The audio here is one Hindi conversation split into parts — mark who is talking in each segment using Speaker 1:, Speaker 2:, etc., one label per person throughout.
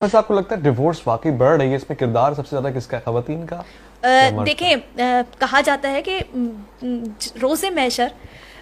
Speaker 1: वैसे आपको लगता है डिवोर्स वाकई बढ़ रही है, इसमें किरदार सबसे ज्यादा किसका है, खवातीन का?
Speaker 2: देखें, कहा जाता है कि रोज़े महशर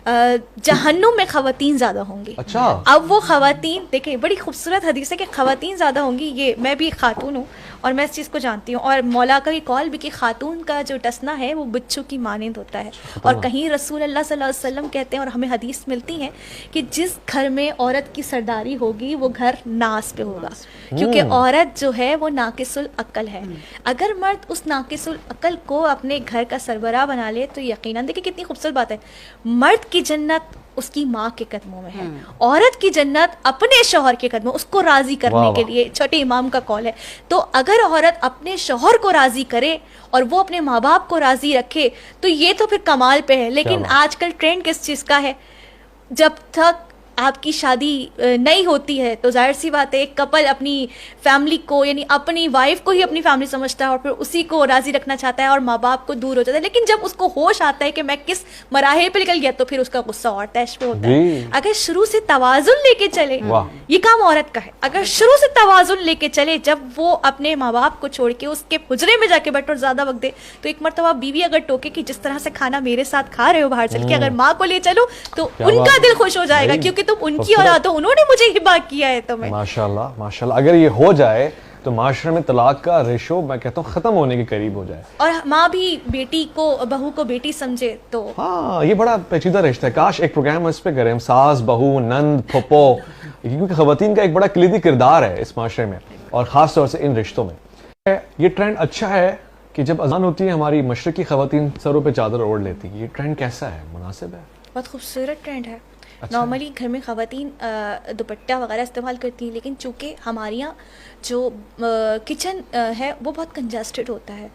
Speaker 2: जहन्नुम में खवातीन ज़्यादा होंगी।
Speaker 1: अच्छा।
Speaker 2: अब वो खवातीन, देखें बड़ी खूबसूरत हदीस है कि खवातीन ज़्यादा होंगी। ये मैं भी एक खातून हूँ और मैं इस चीज़ को जानती हूँ, और मौला का भी कौल भी कि खातून का जो टसना है वो बिच्छू की मानिंद होता है। और कहीं रसूल अल्लाह सल्लल्लाहु अलैहि वसल्लम कहते हैं और हमें हदीस मिलती है कि जिस घर में औरत की सरदारी होगी वो घर नास पे होगा, क्योंकि औरत जो है वो नाकिसुल अक्ल है। अगर मर्द उस नाकिसुल अक्ल को अपने घर का सरबराह बना ले तो यकीनन, देखिए कितनी खूबसूरत बात है, मर्द की जन्नत उसकी माँ के कदमों में है, औरत की जन्नत अपने शौहर के कदमों, उसको राजी करने के लिए। छोटे इमाम का कौल है। तो अगर औरत अपने शौहर को राजी करे और वो अपने माँ बाप को राजी रखे तो ये तो फिर कमाल पे है। लेकिन आजकल ट्रेंड किस चीज़ का है, जब तक आपकी शादी नहीं होती है तो जाहिर सी बात है एक कपल अपनी फैमिली को, यानी अपनी वाइफ को ही अपनी फैमिली समझता है और फिर उसी को राजी रखना चाहता है और माँ बाप को दूर हो जाता है। लेकिन जब उसको होश आता है कि मैं किस मराहे पे निकल गया तो फिर उसका गुस्सा और तैश पे होता है। अगर शुरू से तवाजुन लेके चले, ये काम औरत का है, अगर शुरू से तवाजुन लेके चले, जब वो अपने माँ बाप को छोड़ के उसके हुजरे में जाके बैठो और ज्यादा वक्त दे, तो एक मरतबा बीवी अगर टोके कि जिस तरह से खाना मेरे साथ खा रहे हो बाहर चल के, अगर माँ को ले चलो तो उनका दिल खुश हो जाएगा, क्योंकि तुम उनकी औलाद हो, उन्होंने मुझे हिबा किया है। तो मैं
Speaker 1: माशाल्लाह माशाल्लाह, अगर ये हो जाए तो माशरे में तलाक का रेशो मैं कहता हूँ खत्म होने के करीब हो जाए, और
Speaker 2: माँ भी बेटी को, बहू को बेटी समझे। तो
Speaker 1: हाँ, ये बड़ा पेचीदा रिश्ता है। काश एक प्रोग्राम इस पे करें हम, सास बहू नंद फुप्पो, क्योंकि खवातीन का एक बड़ा किलीदी किरदार है इस माशरे में और खास तौर से इन रिश्तों में। ये ट्रेंड अच्छा है कि जब अजान होती है हमारी मशरकी खवातीन सरों पे चादर ओढ़ लेती है, ये ट्रेंड कैसा है, मुनासिब है?
Speaker 2: बहुत खूबसूरत ट्रेंड है।
Speaker 1: अच्छा।
Speaker 2: नॉर्मली घर में ख़वातीन दुपट्टा वगैरह इस्तेमाल करती हैं, लेकिन चूँकि हमारे यहाँ जो किचन है वो बहुत कंजस्टेड होता है,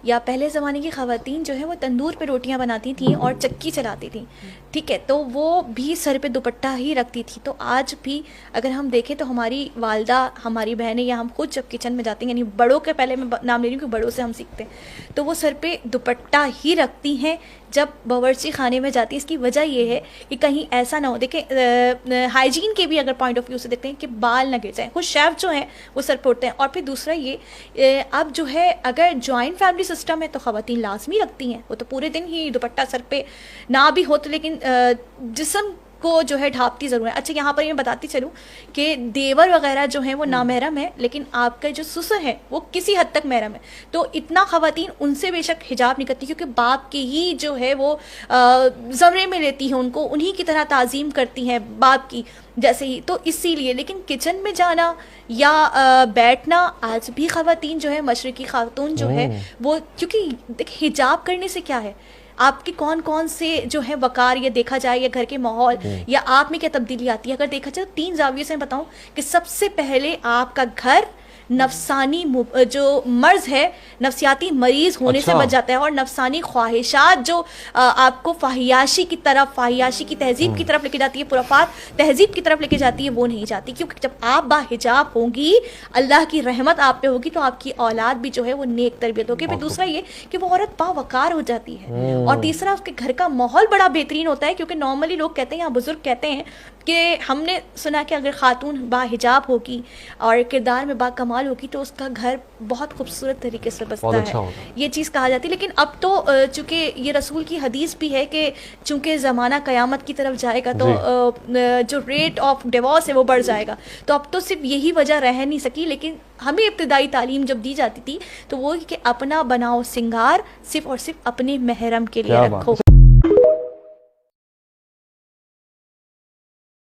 Speaker 2: या पहले ज़माने की ख़वातीन जो है वो तंदूर पे रोटियां बनाती थी और चक्की चलाती थी, ठीक है, तो वो भी सर पे दुपट्टा ही रखती थी। तो आज भी अगर हम देखें तो हमारी वालदा, हमारी बहनें, या हम खुद जब किचन में जाते हैं, यानी बड़ों के, पहले मैं नाम ले रही हूँ कि बड़ों से हम सीखते हैं, तो वो सर पे दुपट्टा ही रखती हैं जब बावर्ची खाने में जाती है। इसकी वजह ये है कि कहीं ऐसा ना हो, देखें हाइजीन के भी अगर पॉइंट ऑफ व्यू से देखते हैं कि बाल ना गिर जाएं, कुछ शेफ जो हैं वो सर पे उठते हैं। और फिर दूसरा ये अब जो है, अगर जॉइंट फैमिली सिस्टम है तो ख़वातीन लाजमी रखती हैं, वो तो पूरे दिन ही दुपट्टा सर पे ना भी हो तो, लेकिन जिस्म को जो है ढापती ज़रूर है। अच्छा, यहाँ पर मैं बताती चलूँ कि देवर वगैरह जो हैं वो नामहरम है, लेकिन आपका जो ससुर है वो किसी हद तक महरम है। तो इतना ख़वातीन उनसे बेशक हिजाब नहीं करती, क्योंकि बाप के ही जो है वो ज़मरे में लेती हैं उनको, उन्हीं की तरह ताज़ीम करती हैं बाप की जैसे ही। तो इसीलिए, लेकिन किचन में जाना या बैठना, आज भी ख़वातीन जो है, मशरक़ी खातून जो है वो, क्योंकि देख हिजाब करने से क्या है, आपके कौन कौन से जो है वकार, ये देखा जाए, या घर के माहौल, या आप में क्या तब्दीली आती है। अगर देखा जाए 3 जाविये से मैं बताऊं कि सबसे पहले आपका घर नफसानी जो मर्ज है, नफसियाती मरीज होने से बच जाता है, और नफसानी ख्वाहिशात जो आपको फाहियाशी की तरफ, फाहियाशी की तहजीब की तरफ लेके जाती है, पुरफात तहजीब की तरफ लेके जाती है, वो नहीं जाती। क्योंकि जब आप बाहिजाब होंगी, अल्लाह की रहमत आप पे होगी, तो आपकी औलाद भी जो है वो नेक तरबियत होगी। फिर दूसरा ये कि वो औरत बावकार हो जाती है, और तीसरा उसके घर का माहौल बड़ा बेहतरीन होता है। क्योंकि नॉर्मली लोग कहते हैं, या बुजुर्ग कहते हैं कि हमने सुना कि अगर खातून बाहिजाब होगी और किरदार में बाकमाल होगी तो उसका घर बहुत खूबसूरत तरीके से बसता है, ये चीज़ कहा जाती है। लेकिन अब तो चूँकि ये रसूल की हदीस भी है कि चूँकि ज़माना क़यामत की तरफ जाएगा तो जो रेट ऑफ डिवोर्स है वो बढ़ जाएगा। तो अब तो सिर्फ यही वजह रह नहीं सकी, लेकिन हमें इब्तिदाई तालीम जब दी जाती थी तो वो कि अपना बनाओ सिंगार सिर्फ और सिर्फ अपने महरम के लिए रखो।